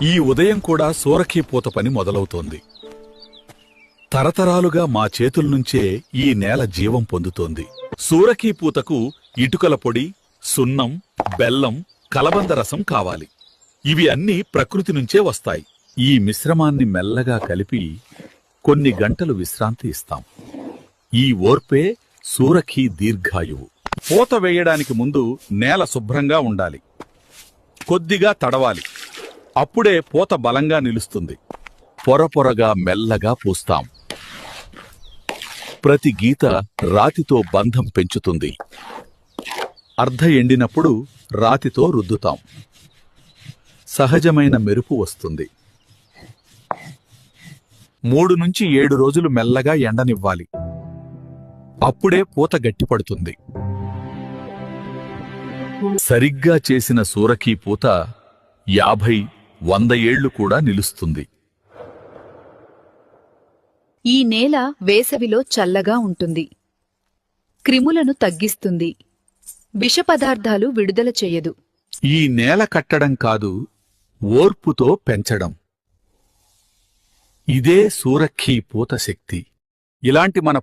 ఈ ఉదయం కూడా సూరఖీ పూత పని మొదలవుతోంది. తరతరాలుగా మా చేతుల్నుంచే ఈ నేల జీవం పొందుతోంది. సూరఖీ పూతకు ఇటుకల పొడి, సున్నం, బెల్లం, కలబంద రసం కావాలి. ఇవి అన్నీ ప్రకృతి నుంచే వస్తాయి. ఈ మిశ్రమాన్ని మెల్లగా కలిపి కొన్ని గంటలు విశ్రాంతి ఇస్తాం. ఈ ఓర్పే సూరఖీ దీర్ఘాయువు. పూత వేయడానికి ముందు నేల శుభ్రంగా ఉండాలి. కొద్దిగా తడవాలి. అప్పుడే పూత బలంగా నిలుస్తుంది. పొరపొరగా మెల్లగా పూస్తాం. ప్రతి గీత రాతితో బంధం పెంచుతుంది. అర్ధ ఎండినప్పుడు రాతితో రుద్దుతాం. సహజమైన మెరుపు వస్తుంది. 3 నుంచి 7 రోజులు మెల్లగా ఎండనివ్వాలి. అప్పుడే పూత గట్టిపడుతుంది. సరిగ్గా చేసిన సూరఖీ పూత 50-100 ఏళ్లు కూడా నిలుస్తుంది. ఈ నేల వేసవిలో చల్లగా ఉంటుంది. క్రిములను తగ్గిస్తుంది. విష పదార్థాలు విడుదల చేయదు. ఈ నేల కట్టడం కాదు, ఓర్పుతో పెంచడం. ఇదే సూరఖీ పూత శక్తి. ఇలాంటి మన